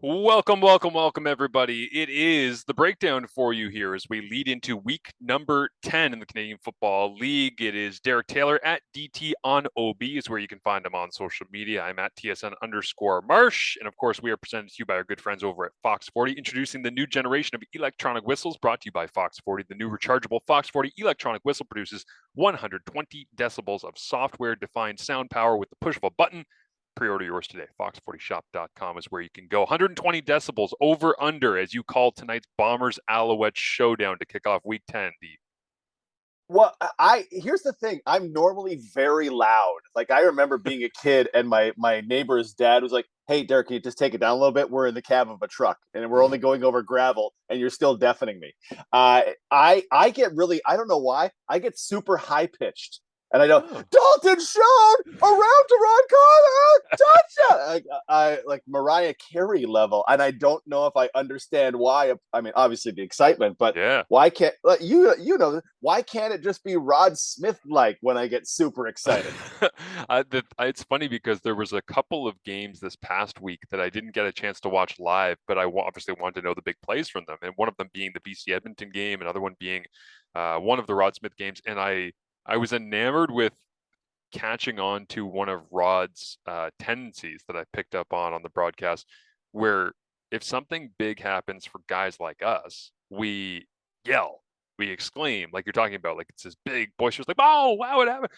Welcome, everybody. It is the breakdown for you here as we lead into week number 10 in the Canadian Football League. It is Derek Taylor at DT on OB is where you can find him on social media. I'm at TSN_Marsh. And of course, we are presented to you by our good friends over at Fox 40, introducing the new generation of electronic whistles brought to you by Fox 40. The new rechargeable Fox 40 electronic whistle produces 120 decibels of software-defined sound power with the push of a button. Pre-order yours today. Fox40shop.com is where you can go. 120 decibels over under as you call tonight's Bombers Alouettes showdown to kick off week 10. Well, here's the thing. I'm normally very loud. Like I remember being a kid and my neighbor's dad was like, "Hey, Derek, can you just take it down a little bit? We're in the cab of a truck and we're only going over gravel and you're still deafening me." I get really, I don't know why, I get super high pitched. And I know Dalton Schoen around to Ron Carter touchdown. I like Mariah Carey level, and I don't know if I understand why. I mean, obviously the excitement, but Yeah. why can't why can't it just be Rod Smith like when I get super excited? It's funny because there was a couple of games this past week that I didn't get a chance to watch live, but I obviously wanted to know the big plays from them, and one of them being the BC Edmonton game, another one being one of the Rod Smith games, and I was enamored with catching on to one of Rod's tendencies that I picked up on the broadcast, where if something big happens for guys like us, we yell, we exclaim, like you're talking about, like it's this big boisterous, like, "Oh, wow, it happened."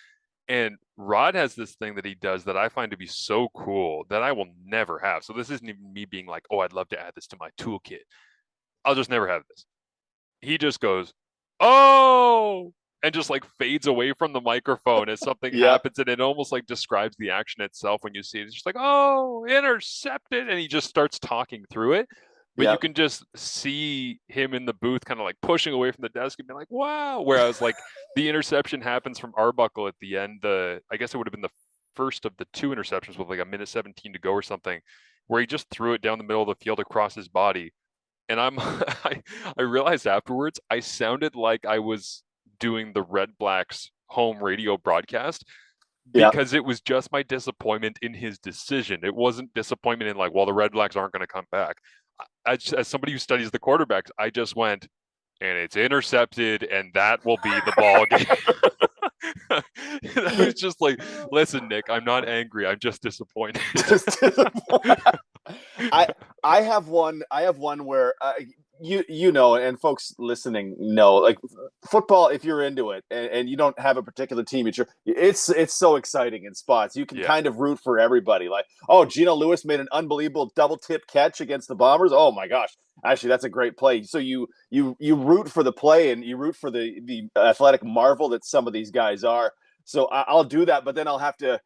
And Rod has this thing that he does that I find to be so cool that I will never have. So this isn't even me being like, "Oh, I'd love to add this to my toolkit." I'll just never have this. He just goes, "Oh," and just like fades away from the microphone as something Yeah, happens, and it almost like describes the action itself when you see it. It's just like, "Oh, intercepted," and he just starts talking through it. But you yeah, can just see him in the booth kind of like pushing away from the desk and being like, "Wow." Whereas like the interception happens from Arbuckle at the end. I guess it would have been the first of the two interceptions with like a minute 17 to go or something, where he just threw it down the middle of the field across his body. And I realized afterwards I sounded like I was doing the Red Blacks home radio broadcast yeah. because it was just my disappointment in his decision. It wasn't disappointment in like, well, the Red Blacks aren't going to come back. As somebody who studies the quarterbacks, I just went, and it's intercepted, and that will be the ball game. I was just like, listen, Nick, I'm not angry. I'm just disappointed. Just I I have one. I have one where you know, and folks listening know, like football. If you're into it and you don't have a particular team, it's so exciting in spots. You can Yeah. kind of root for everybody. Like, oh, Geno Lewis made an unbelievable double tip catch against the Bombers. Oh my gosh, actually, that's a great play. So you root for the play and you root for the athletic marvel that some of these guys are. So I'll do that, but then I'll have to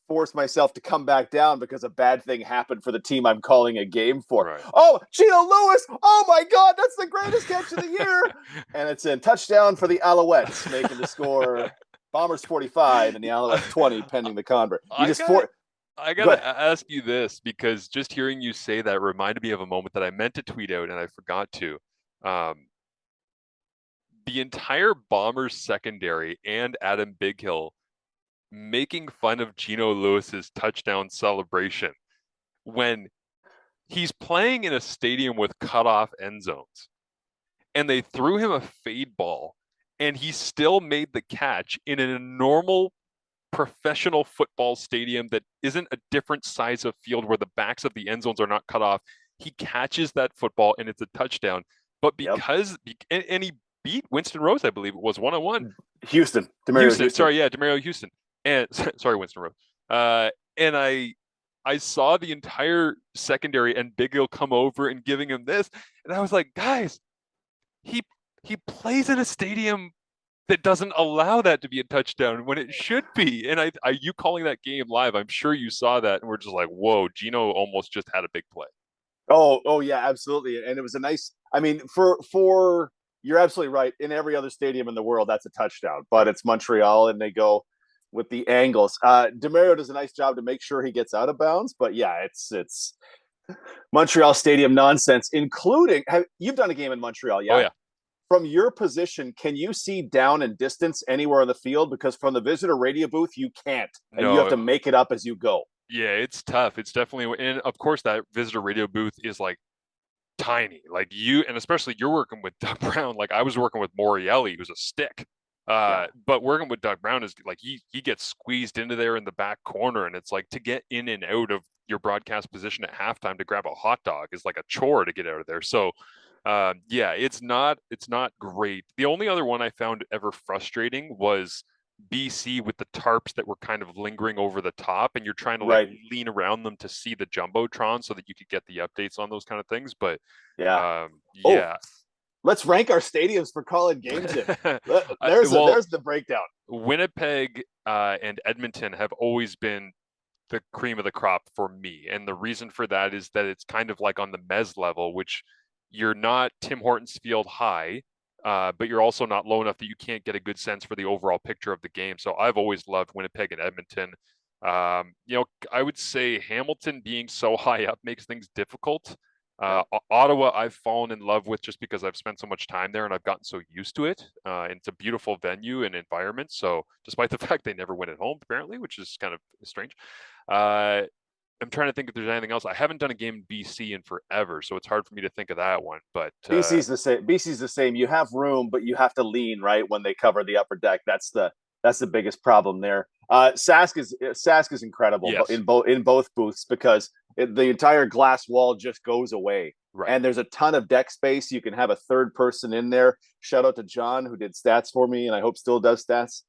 force myself to come back down because a bad thing happened for the team I'm calling a game for. Right. Oh, Geno Lewis! Oh my God, that's the greatest catch of the year! And it's a touchdown for the Alouettes, making the score Bombers 45 and the Alouettes 20, pending the convert. You I just got I go gotta ahead. ask you this because just hearing you say that reminded me of a moment that I meant to tweet out and I forgot to. Um, the entire Bombers secondary and Adam Bighill making fun of Geno Lewis's touchdown celebration when he's playing in a stadium with cut-off end zones, and they threw him a fade ball, and he still made the catch in a normal professional football stadium that isn't a different size of field where the backs of the end zones are not cut off. He catches that football and it's a touchdown. But Yep. and he beat Winston Rose, I believe it was 1-on-1. Houston, Demario Houston, Houston. sorry, yeah, Demario Houston. And sorry, Winston Rose. And I saw the entire secondary and Big Hill come over and giving him this. And I was like, guys, he he plays in a stadium that doesn't allow that to be a touchdown when it should be. And you calling that game live, I'm sure you saw that, and we're just like, whoa, Geno almost just had a big play. Oh yeah, absolutely. And it was a nice. I mean, for you're absolutely right. In every other stadium in the world, that's a touchdown. But Right. it's Montreal, and they go with the angles. Demario does a nice job to make sure he gets out of bounds. But yeah, it's Montreal Stadium nonsense. Including, you've done a game in Montreal, Oh yeah? yeah. From your position, can you see down and distance anywhere on the field? Because from the visitor radio booth, you can't, and you have to No, make it up as you go. Yeah, it's tough. It's definitely, and of course that visitor radio booth is like tiny. Like you, and especially you're working with Doug Brown. Like I was working with Morielli, who's a stick. Yeah, But working with Doug Brown is like he gets squeezed into there in the back corner, and it's like to get in and out of your broadcast position at halftime to grab a hot dog is like a chore to get out of there. So yeah, it's not great. The only other one I found ever frustrating was BC with the tarps that were kind of lingering over the top, and you're trying to like right. lean around them to see the jumbotron so that you could get the updates on those kind of things. But Yeah. Oh, yeah, let's rank our stadiums for calling games in. well, There's the breakdown. Winnipeg and Edmonton have always been the cream of the crop for me. And the reason for that is that it's kind of like on the Mez level, which you're not Tim Hortons Field high, but you're also not low enough that you can't get a good sense for the overall picture of the game. So I've always loved Winnipeg and Edmonton. I would say Hamilton being so high up makes things difficult. Yeah. Ottawa, I've fallen in love with just because I've spent so much time there and I've gotten so used to it. And it's a beautiful venue and environment. So, despite the fact they never win at home, apparently, which is kind of strange, uh, I'm trying to think if there's anything else. I haven't done a game in BC in forever, so it's hard for me to think of that one. But BC's the same. BC's the same. You have room, but you have to lean right when they cover the upper deck. That's the biggest problem there. Sask is incredible yes, in both booths because the entire glass wall just goes away, right. and there's a ton of deck space. You can have a third person in there. Shout out to John who did stats for me, and I hope still does stats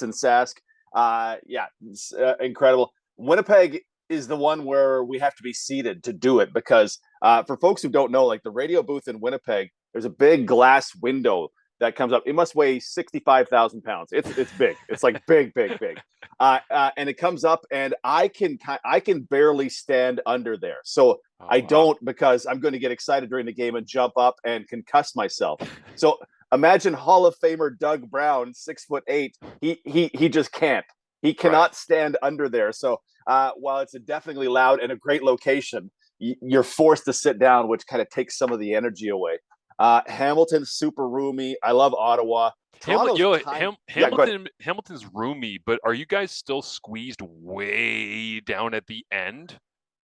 in Sask. Yeah, it's, incredible. Winnipeg is the one where we have to be seated to do it because for folks who don't know, like the radio booth in Winnipeg, there's a big glass window that comes up. It must weigh 65,000 pounds. It's big. It's like big, big, big. And it comes up, and I can barely stand under there. So Oh I wow. don't because I'm going to get excited during the game and jump up and concuss myself. So imagine Hall of Famer Doug Brown, 6'8". He just can't. He Right. cannot stand under there. So while it's a definitely loud and a great location, you're forced to sit down, which kind of takes some of the energy away. Hamilton's super roomy. I love Ottawa. Toronto's tiny. Yeah, go ahead. Hamilton's roomy, but are you guys still squeezed way down at the end?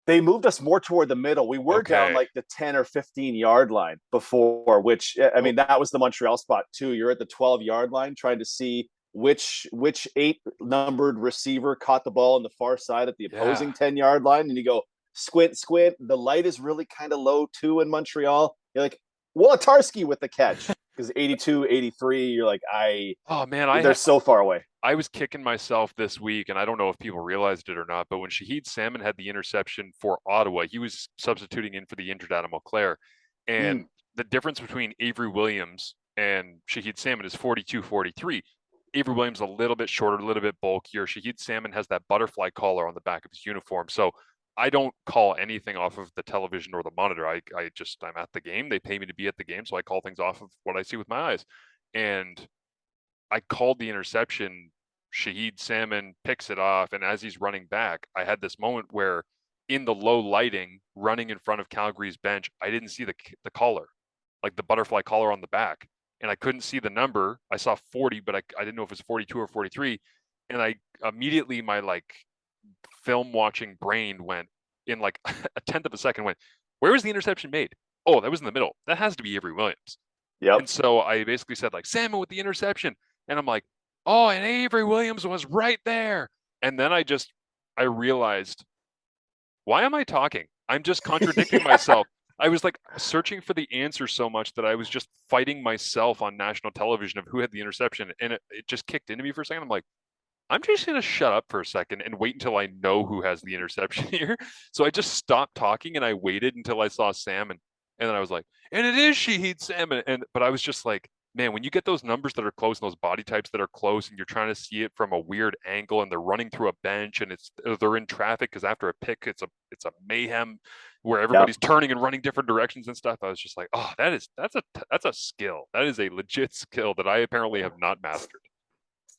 They moved us more toward the middle. We were down Okay. like the 10 or 15-yard line before, which I Oh, mean that was the Montreal spot too. You're at the 12-yard line trying to see which eight numbered receiver caught the ball on the far side at the yeah. opposing 10-yard line, and you go squint squint. The light is really kind of low too in Montreal. You're like Wolatarski with the catch because 82, 83. You're like Oh man, they're so far away. I was kicking myself this week, and I don't know if people realized it or not, but when Shahid Salmon had the interception for Ottawa, he was substituting in for the injured Adam Auclair. And Mm, the difference between Avery Williams and Shahid Salmon is 42-43. Avery Williams a little bit shorter, a little bit bulkier. Shahid Salmon has that butterfly collar on the back of his uniform. So I don't call anything off of the television or the monitor. I'm at the game. They pay me to be at the game, so I call things off of what I see with my eyes. And I called the interception. Shahid Salmon picks it off, and as he's running back, I had this moment where, in the low lighting, running in front of Calgary's bench, I didn't see the collar, like the butterfly collar on the back, and I couldn't see the number. I saw 40, but I didn't know if it was 42 or 43, and I immediately my like film watching brain went in like a tenth of a second. Went, where was the interception made? Oh, that was in the middle. That has to be Avery Williams. yep. And so I basically said like Salmon with the interception. And I'm like, oh, and Avery Williams was right there. And then I realized, why am I talking? I'm just contradicting Yeah. myself. I was like searching for the answer so much that I was just fighting myself on national television of who had the interception. And it just kicked into me for a second. I'm like, I'm just going to shut up for a second and wait until I know who has the interception here. So I just stopped talking and I waited until I saw Salmon. And then I was like, and it is Shahid Salmon. But I was just like, man, when you get those numbers that are close and those body types that are close and you're trying to see it from a weird angle and they're running through a bench and they're in traffic because after a pick it's a mayhem where Yep. everybody's turning and running different directions and stuff. I was just like, oh, that's a skill. That is a legit skill that I apparently have not mastered.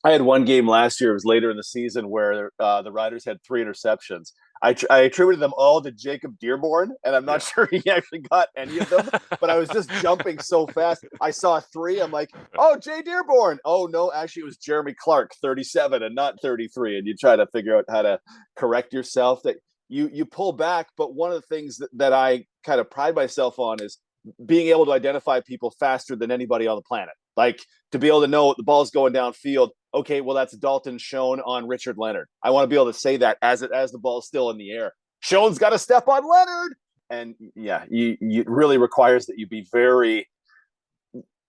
I had one game last year. It was later in the season where the Riders had three interceptions. I attributed them all to Jacob Dearborn, and I'm not Yeah. sure he actually got any of them. But I was just jumping so fast. I saw three. I'm like, oh, Jay Dearborn. Oh no, actually it was Jeremy Clark, 37 and not 33. And you try to figure out how to correct yourself. That you pull back. But one of the things that I kind of pride myself on is being able to identify people faster than anybody on the planet. Like to be able to know the ball's going downfield. Okay, well that's Dalton Schoen on Richard Leonard. I want to be able to say that as the ball's still in the air. Schoen's got to step on Leonard, and yeah, it really requires that you be very.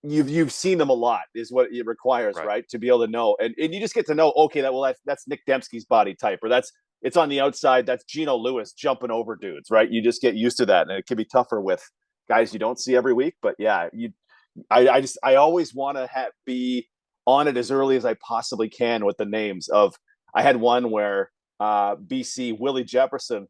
You've seen them a lot is what it requires, Right. right? To be able to know, and you just get to know. Okay, that's Nick Dembski's body type, or it's on the outside. That's Geno Lewis jumping over dudes, right? You just get used to that, and it can be tougher with guys you don't see every week. But yeah, I always want to be on it as early as I possibly can with the names of. I had one where BC Willie Jefferson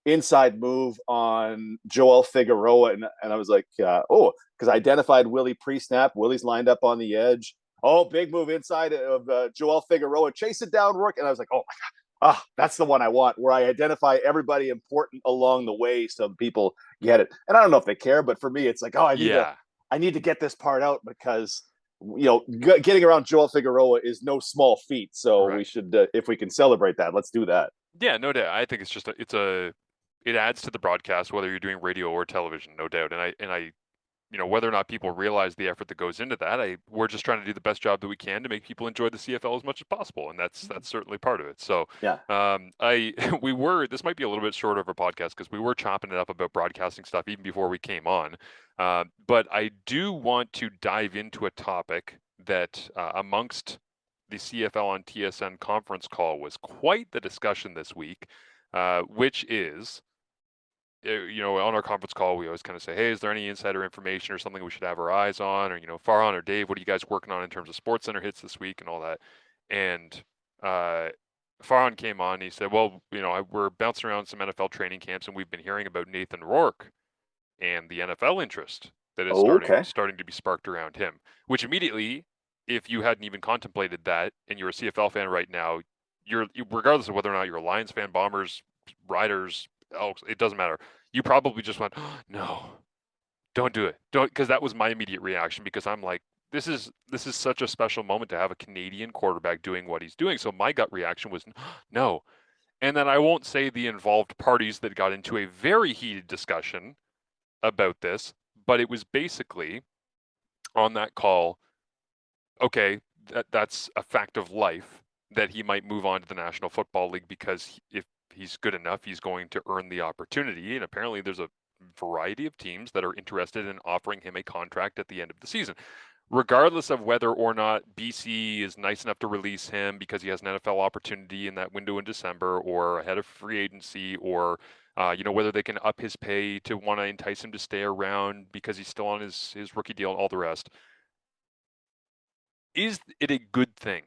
inside move on Joel Figueroa, and I was like, because I identified Willie pre-snap. Willie's lined up on the edge. Oh, big move inside of Joel Figueroa, chase it down, Rourke, and I was like, oh my god, that's the one I want, where I identify everybody important along the way so people get it. And I don't know if they care, but for me, it's like, Yeah. I need to get this part out because getting around Joel Figueroa is no small feat. So we Right. should, if we can celebrate that, let's do that. Yeah, no doubt. I think it's just it adds to the broadcast whether you're doing radio or television, no doubt. And I whether or not people realize the effort that goes into that, we're just trying to do the best job that we can to make people enjoy the CFL as much as possible, and that's certainly part of it. So, Yeah. I this might be a little bit shorter of a podcast because we were chopping it up about broadcasting stuff even before we came on, but I do want to dive into a topic that amongst the CFL on TSN conference call was quite the discussion this week, which is on our conference call, we always kind of say, hey, is there any insider information or something we should have our eyes on? Or, Farhan or Dave, what are you guys working on in terms of Sports Center hits this week and all that? And Farhan came on and he said, well, we're bouncing around some NFL training camps and we've been hearing about Nathan Rourke and the NFL interest that is Oh, starting okay. starting to be sparked around him, which immediately, if you hadn't even contemplated that and you're a CFL fan right now, you're regardless of whether or not you're a Lions fan, Bombers, Riders, Elks, it doesn't matter. You probably just went, oh, no, don't do it. Don't, because that was my immediate reaction because I'm like, this is such a special moment to have a Canadian quarterback doing what he's doing. So my gut reaction was no. And then I won't say the involved parties that got into a very heated discussion about this, but it was basically on that call, okay, that's a fact of life that he might move on to the National Football League because if he's good enough, he's going to earn the opportunity. And apparently there's a variety of teams that are interested in offering him a contract at the end of the season. Regardless of whether or not BC is nice enough to release him because he has an NFL opportunity in that window in December or ahead of free agency or whether they can up his pay to want to entice him to stay around because he's still on his rookie deal and all the rest. Is it a good thing?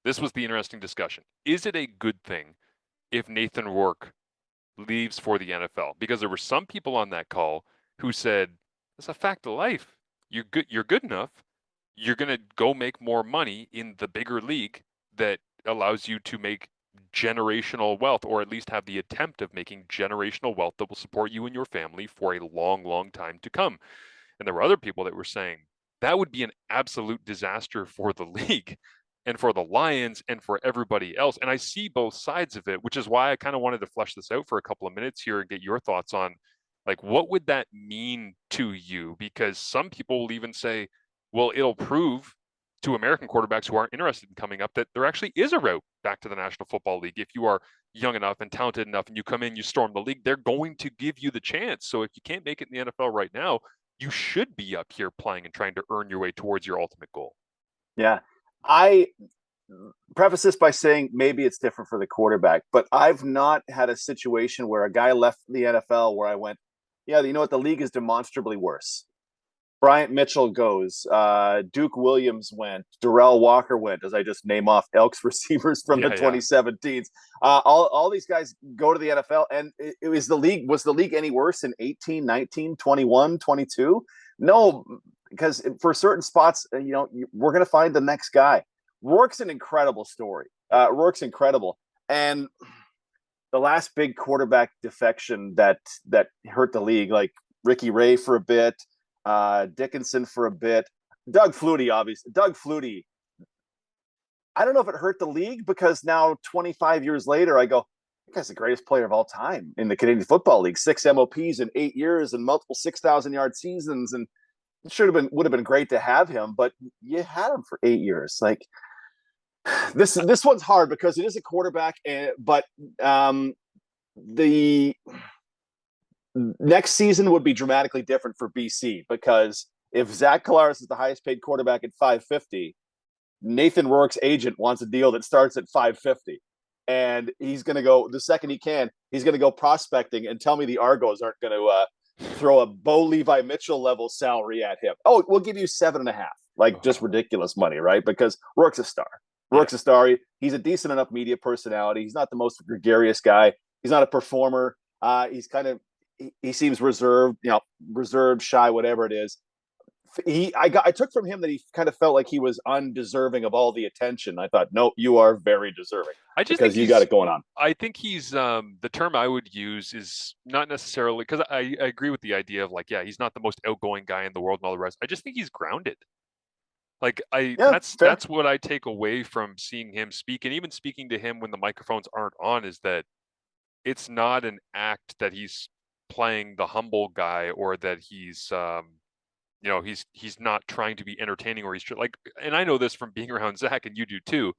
This was the interesting discussion. Is it a good thing if Nathan Rourke leaves for the NFL? Because there were some people on that call who said, it's a fact of life. You're good enough. You're going to go make more money in the bigger league that allows you to make generational wealth, or at least have the attempt of making generational wealth that will support you and your family for a long, long time to come. And there were other people that were saying that would be an absolute disaster for the league and for the Lions and for everybody else. And I see both sides of it, which is why I kind of wanted to flesh this out for a couple of minutes here and get your thoughts on, like, what would that mean to you? Because some people will even say, well, it'll prove to American quarterbacks who aren't interested in coming up that there actually is a route back to the National Football League. If you are young enough and talented enough and you come in, you storm the league, they're going to give you the chance. So if you can't make it in the NFL right now, you should be up here playing and trying to earn your way towards your ultimate goal. Yeah. I preface this by saying maybe it's different for the quarterback, but I've not had a situation where a guy left the NFL where I went, yeah, you know what? The league is demonstrably worse. Bryant Mitchell goes. Duke Williams went. Darrell Walker went, as I just name off Elks receivers from the Yeah, yeah. 2017s. All these guys go to the NFL, and it was the league any worse in 18, 19, 21, 22? No, because for certain spots, we're going to find the next guy. Rourke's an incredible story. Rourke's incredible. And the last big quarterback defection that hurt the league, like Ricky Ray for a bit, Dickinson for a bit, Doug Flutie, obviously. Doug Flutie, I don't know if it hurt the league because now 25 years later, I go, guy's the greatest player of all time in the Canadian Football League. 6 MOPs in 8 years and multiple 6,000 yard seasons, and it would have been great to have him, but you had him for 8 years. Like this one's hard because it is a quarterback, but the next season would be dramatically different for BC because if Zach Collaros is the highest paid quarterback at 550, Nathan Rourke's agent wants a deal that starts at 550. And he's going to go the second he can. He's going to go prospecting and tell me the Argos aren't going to throw a Bo Levi Mitchell level salary at him. Oh, we'll give you 7.5, like just ridiculous money, right? Because Rourke's a star. Rourke's a star. He's a decent enough media personality. He's not the most gregarious guy. He's not a performer. He's kind of he seems reserved, reserved, shy, whatever it is. I took from him that he kind of felt like he was undeserving of all the attention. I thought, no, you are very deserving I just think because you got it going on. I think he's the term I would use is not necessarily because I agree with the idea of like, yeah, he's not the most outgoing guy in the world and all the rest. I just think he's grounded. Like Yeah, fair. that's what I take away from seeing him speak and even speaking to him when the microphones aren't on is that it's not an act that he's playing the humble guy or that he's he's not trying to be entertaining or he's like, and I know this from being around Zach and you do too.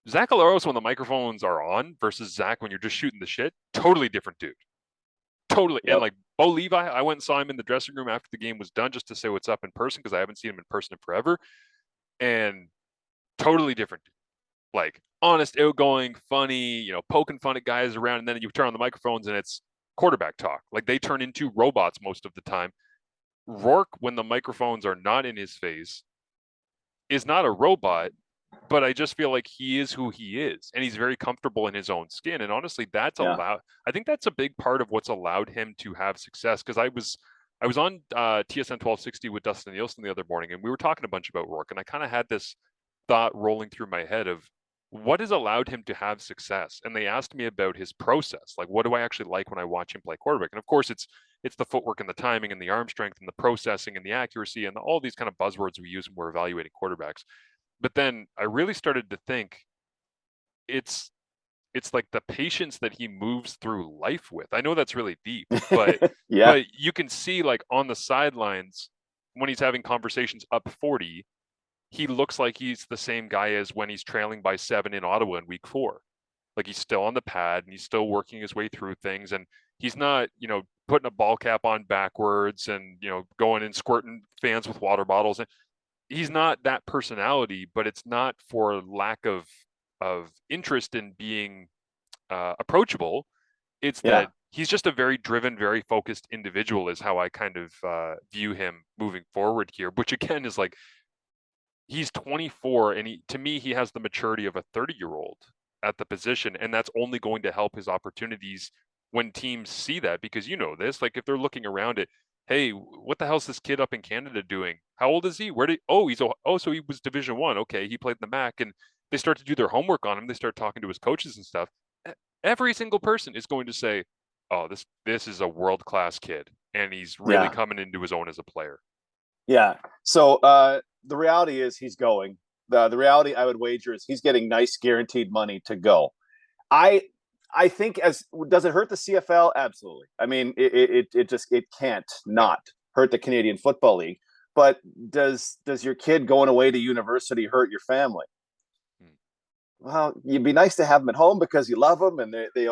Zach Alaros when the microphones are on versus Zach when you're just shooting the shit, totally different dude. Totally. And Yep. like Bo Levi, I went and saw him in the dressing room after the game was done just to say what's up in person because I haven't seen him in person in forever. And totally different dude. Like honest, outgoing, funny, poking fun at guys around, and then you turn on the microphones and it's quarterback talk. Like they turn into robots most of the time. Rourke, when the microphones are not in his face, is not a robot, but I just feel like he is who he is, and he's very comfortable in his own skin. And honestly, that's Yeah. allowed. I think that's a big part of what's allowed him to have success. Because I was on TSN 1260 with Dustin Nielsen the other morning, and we were talking a bunch about Rourke, and I kind of had this thought rolling through my head of what has allowed him to have success. And they asked me about his process, like what do I actually like when I watch him play quarterback? And of course, it's the footwork and the timing and the arm strength and the processing and the accuracy and all these kind of buzzwords we use when we're evaluating quarterbacks. But then I really started to think it's it's like the patience that he moves through life with. I know that's really deep, but Yeah. you can see like on the sidelines when he's having conversations up 40, he looks like he's the same guy as when he's trailing by 7 in Ottawa in week 4. Like he's still on the pad and he's still working his way through things and he's not, putting a ball cap on backwards and, going and squirting fans with water bottles. And he's not that personality, but it's not for lack of interest in being approachable. It's Yeah. that he's just a very driven, very focused individual. Is how I kind of view him moving forward here. Which again is like he's 24, and to me he has the maturity of a 30-year-old at the position, and that's only going to help his opportunities when teams see that because this. Like if they're looking around it, hey, what the hell's this kid up in Canada doing? How old is he? So he was Division 1. Okay, he played in the MAC and they start to do their homework on him. They start talking to his coaches and stuff. Every single person is going to say, "Oh, this is a world-class kid and he's really Yeah. coming into his own as a player." Yeah. So the reality is he's going. The reality I would wager is he's getting nice guaranteed money to go. I I think as does it hurt the CFL? Absolutely. I mean, it can't No. not hurt the Canadian Football League. But does your kid going away to university hurt your family? Hmm. Well, you'd be nice to have them at home because you love them and they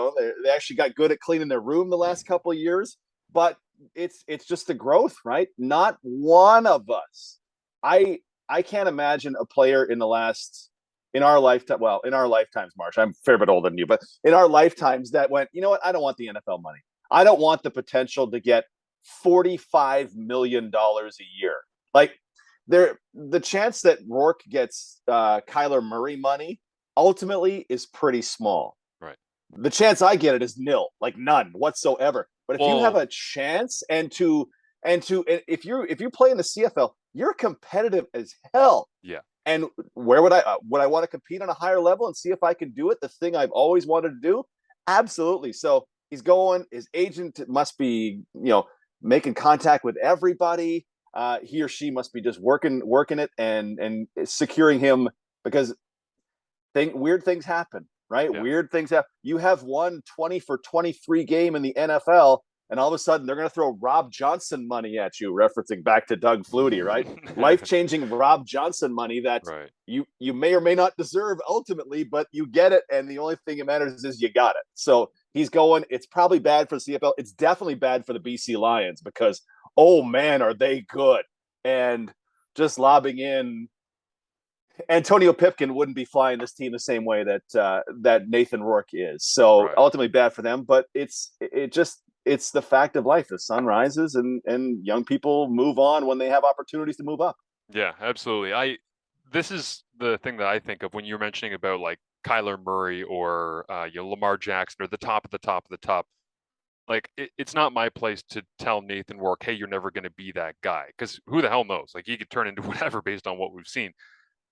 actually got good at cleaning their room the last couple of years. But it's just the growth, right? Not one of us. I can't imagine a player in our lifetime. Well, in our lifetimes, Marsh. I'm a fair bit older than you, but in our lifetimes, that went. You know what? I don't want the NFL money. I don't want the potential to get $45 million a year. Like the chance that Rourke gets Kyler Murray money ultimately is pretty small. Right. The chance I get it is nil, like none whatsoever. But if you have Well, a chance and if you play in the CFL, you're competitive as hell. yeah. And where would I want to compete on a higher level and see if I can do it? The thing I've always wanted to do? Absolutely. So he's going, his agent must be, making contact with everybody. He or she must be just working it and securing him because weird things happen, right? Yeah. Weird things happen. You have one 20 for 23 game in the NFL, and all of a sudden they're going to throw Rob Johnson money at you, referencing back to Doug Flutie, right? Life-changing Rob Johnson money that Right. you may or may not deserve ultimately, but you get it, and the only thing that matters is you got it. So he's going. It's probably bad for the CFL. It's definitely bad for the BC Lions because, oh man, are they good. And just lobbing in Antonio Pipkin wouldn't be flying this team the same way that Nathan Rourke is. So Right. ultimately bad for them, but it's the fact of life. The sun rises and young people move on when they have opportunities to move up. Yeah, absolutely. This is the thing that I think of when you're mentioning about like Kyler Murray or Lamar Jackson or the top of the top of the top. Like it's not my place to tell Nathan Rourke, hey, you're never going to be that guy, because who the hell knows? Like he could turn into whatever based on what we've seen.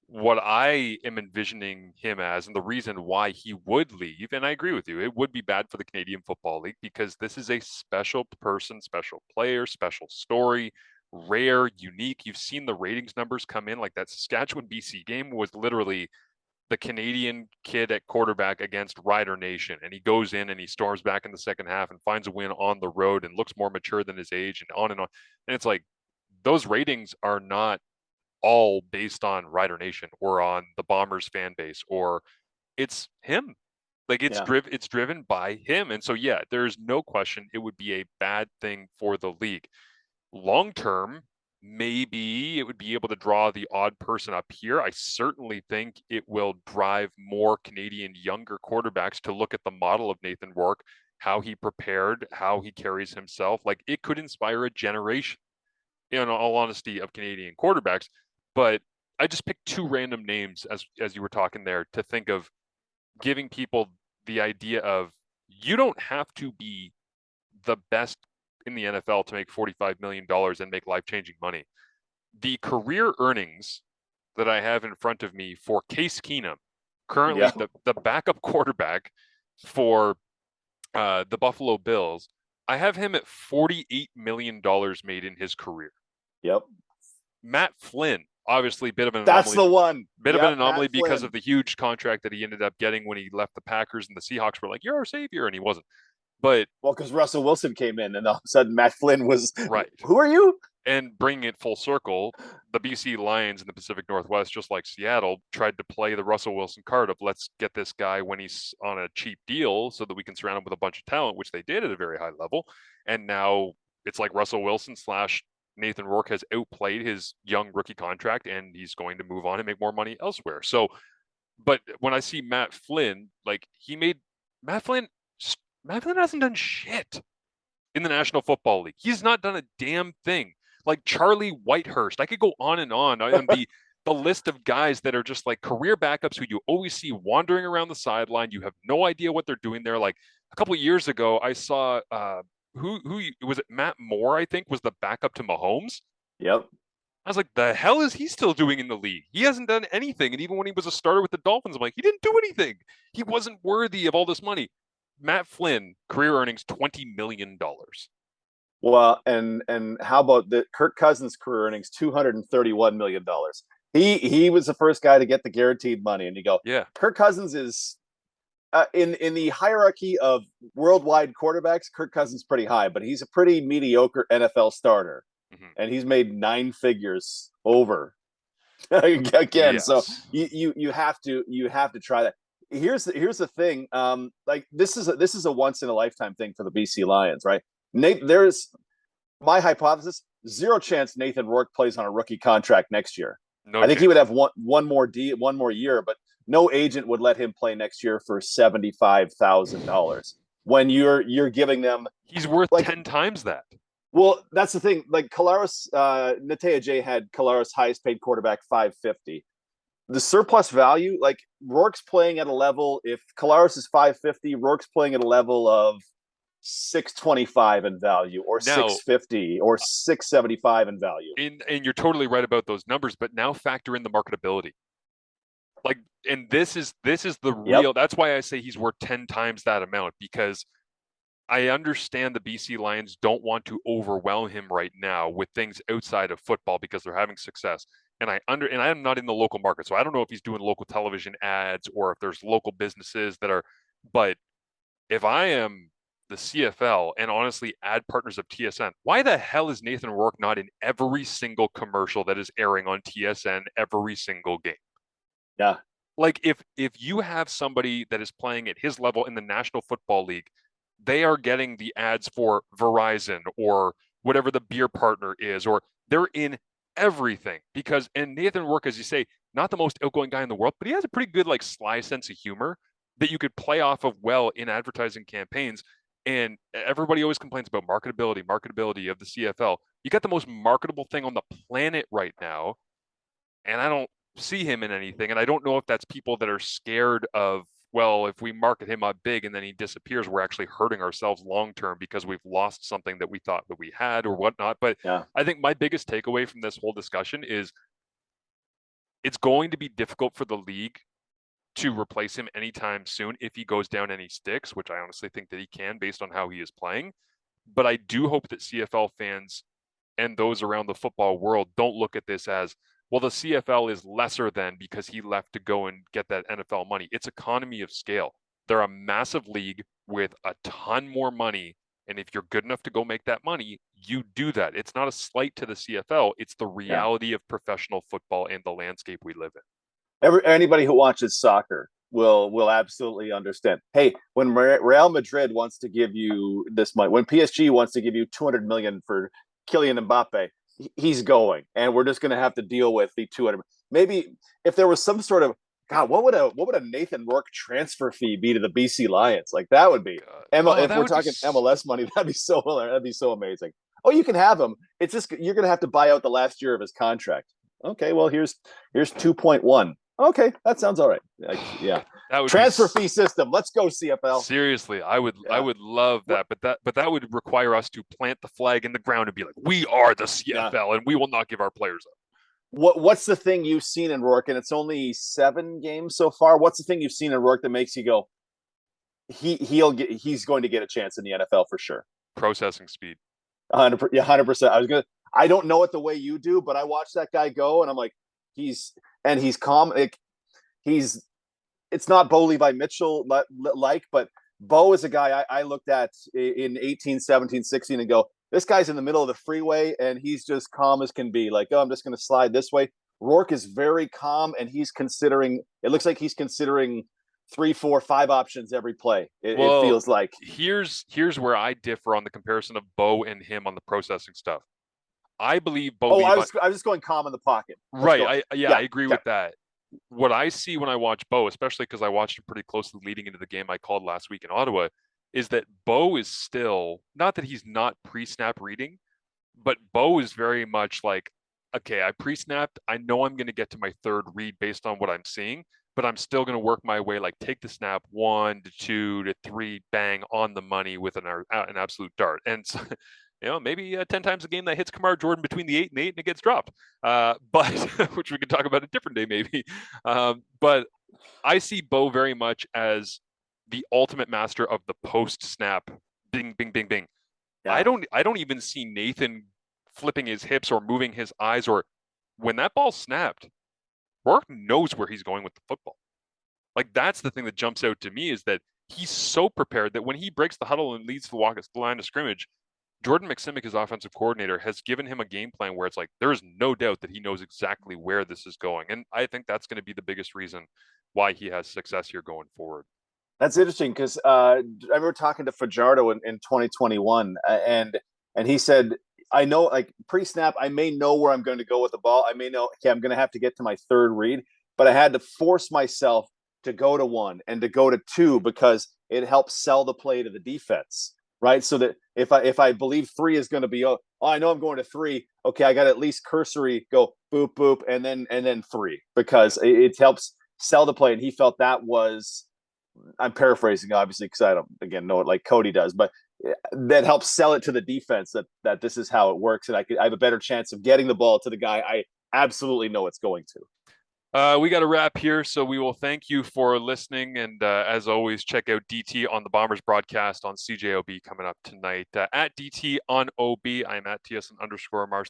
What I am envisioning him as, and the reason why he would leave, and I agree with you, it would be bad for the Canadian Football League because this is a special person, special player, special story, rare, unique. You've seen the ratings numbers come in. Like that Saskatchewan BC game was literally the Canadian kid at quarterback against Rider Nation. And he goes in and he storms back in the second half and finds a win on the road and looks more mature than his age and on and on. And it's like those ratings are not all based on Rider Nation or on the Bombers fan base, or it's him. Like Yeah. it's driven by him. And so yeah, there's no question it would be a bad thing for the league. Long term, maybe it would be able to draw the odd person up here. I certainly think it will drive more Canadian younger quarterbacks to look at the model of Nathan Rourke, how he prepared, how he carries himself. Like it could inspire a generation, in all honesty, of Canadian quarterbacks. But I just picked two random names as you were talking there to think of, giving people the idea of you don't have to be the best in the NFL to make $45 million and make life-changing money. The career earnings that I have in front of me for Case Keenum, currently Yeah. the backup quarterback for the Buffalo Bills, I have him at $48 million made in his career. Yep. Matt Flynn, obviously bit of an That's anomaly, the one. an Yep. anomaly Matt because Flynn. of the huge contract that he ended up getting when he left the Packers, and the Seahawks were like, "You're our savior," and he wasn't. But Well, because Russell Wilson came in, and all of a sudden Matt Flynn was, right, who are you? and bringing it full circle, the BC Lions in the Pacific Northwest, just like Seattle, tried to play the Russell Wilson card of let's get this guy when he's on a cheap deal so that we can surround him with a bunch of talent, which they did at a very high level. And now it's like Russell Wilson slash Nathan Rourke has outplayed his young rookie contract, and he's going to move on and make more money elsewhere. So, but when I see Matt Flynn, like he made Matt Flynn, Matt Flynn hasn't done shit in the National Football League. He's not done a damn thing. Like Charlie Whitehurst, I could go on and on the list of guys that are just like career backups who you always see wandering around the sideline. You have no idea what they're doing there. Like a couple of years ago, I saw who was it? Matt Moore, I think, was the backup to Mahomes. Yep. I was like, the hell is he still doing in the league? He hasn't done anything. And even when he was a starter with the Dolphins, I'm like, he didn't do anything. He wasn't worthy of all this money. Matt Flynn, career earnings $20 million. Well, and how about the Kirk Cousins' career earnings, $231 million. He was the first guy to get the guaranteed money, and you go, Yeah. Kirk Cousins is in the hierarchy of worldwide quarterbacks. Kirk Cousins is pretty high, but he's a pretty mediocre NFL starter, and he's made nine figures over again. So Yes. you have to try that. Here's the thing. Like this is a once in a lifetime thing for the BC Lions, right? Nate, there's my hypothesis: zero chance Nathan Rourke plays on a rookie contract next year. No I think he would chance. have one more year, but no agent would let him play next year for $75,000 when you're giving them He's worth like. 10 times that. Well, that's the thing. Like Kolaris, Natea J had Kolaris highest paid quarterback 550. The surplus value, like Rourke's playing at a level. If Kolaris is 550, Rourke's playing at a level of 625 in value, or Now, 650, or 675 in value. and you're totally right about those numbers, but now factor in the marketability. Like, and this is the Yep. real, that's why I say he's worth 10 times that amount, because I understand the BC Lions don't want to overwhelm him right now with things outside of football because they're having success. and I'm not in the local market, so I don't know if he's doing local television ads or if there's local businesses that are. But if I am the CFL and honestly ad partners of TSN, why the hell is Nathan Rourke not in every single commercial that is airing on TSN every single game? Yeah. Like if you have somebody that is playing at his level in the National Football League, they are getting the ads for Verizon or whatever the beer partner is, or they're in everything because and Nathan Rourke, as you say, not the most outgoing guy in the world, but he has a pretty good like sly sense of humor that you could play off of well in advertising campaigns. And everybody always complains about marketability of the CFL. You got the most marketable thing on the planet right now, and I don't see him in anything. And I don't know if that's people that are scared of, well, if we market him up big and then he disappears, we're actually hurting ourselves long term because we've lost something that we thought that we had or whatnot. But Yeah. I think my biggest takeaway from this whole discussion is it's going to be difficult for the league to replace him anytime soon if he goes down any sticks, which I honestly think that he can based on how he is playing. But I do hope that CFL fans and those around the football world don't look at this as, well, the CFL is lesser than because he left to go and get that NFL money. It's economy of scale. They're a massive league with a ton more money. And if you're good enough to go make that money, you do that. It's not a slight to the CFL. It's the Yeah. reality of professional football and the landscape we live in. Anybody who watches soccer will absolutely understand. Hey, when Real Madrid wants to give you this money, when PSG wants to give you 200 million for Kylian Mbappe, he's going, and we're just going to have to deal with the 200. Maybe if there was some sort of God, what would a Nathan Rourke transfer fee be to the BC Lions? Like that would be God. Oh, if that we're would be talking MLS money, that'd be so amazing. Oh, you can have him. It's just you're going to have to buy out the last year of his contract. Okay, well here's 2.1. Okay, that sounds all right. Yeah, that would be transfer fee system. Let's go CFL. seriously. I Yeah. would love What? that, but that would require us to plant the flag in the ground and be like, we are the Yeah. CFL, and we will not give our players up. What's the thing you've seen in Rourke? And it's only 7 games so far. What's the thing you've seen in Rourke that makes you go, he's going to get a chance in the NFL for sure. Processing speed. 100%. I don't know it the way you do, but I watch that guy go, and I'm like, he's calm. He's it's not Bo Levi Mitchell like, but Bo is a guy I looked at in 18, 17, 16 and go, this guy's in the middle of the freeway and he's just calm as can be. Like, oh, I'm just going to slide this way. Rourke is very calm and it looks like he's considering 3, 4, 5 options every play. It Well, feels like. here's where I differ on the comparison of Bo and him on the processing stuff. I believe Bo Oh, Levi. I was just going calm in the pocket. Let's Right. go. I Yeah. agree Okay. with that. What I see when I watch Bo, especially because I watched him pretty closely leading into the game I called last week in Ottawa, is that Bo is still not that he's not pre-snap reading, but Bo is very much like, okay, I pre-snapped. I know I'm going to get to my third read based on what I'm seeing, but I'm still going to work my way, like take the snap 1 to 2 to 3, bang on the money with an absolute dart. And so, maybe 10 times a game that hits Kamar Jordan between the 8 and 8 and it gets dropped. But which we could talk about a different day, maybe. But I see Bo very much as the ultimate master of the post snap. Bing, bing, bing, bing. Yeah. I don't even see Nathan flipping his hips or moving his eyes or when that ball snapped, Rourke knows where he's going with the football. Like that's the thing that jumps out to me is that he's so prepared that when he breaks the huddle and leads the line of scrimmage, Jordan McSimick, his offensive coordinator, has given him a game plan where it's like there is no doubt that he knows exactly where this is going. And I think that's going to be the biggest reason why he has success here going forward. That's interesting because I remember talking to Fajardo in 2021, and he said, "I know, like pre-snap, I may know where I'm going to go with the ball. I may know, okay, I'm going to have to get to my third read, but I had to force myself to go to 1 and to go to 2 because it helps sell the play to the defense, right? So that if I believe 3 is going to be, I know I'm going to 3. Okay, I got to at least cursory go boop boop and then 3 because it helps sell the play, and he felt that was." I'm paraphrasing, obviously, because I don't, again, know it like Cody does, but that helps sell it to the defense that this is how it works, and I have a better chance of getting the ball to the guy I absolutely know it's going to. We got a wrap here, so we will thank you for listening. And as always, check out DT on the Bombers broadcast on CJOB coming up tonight. At DT on OB, I'm at TSN_Marsh.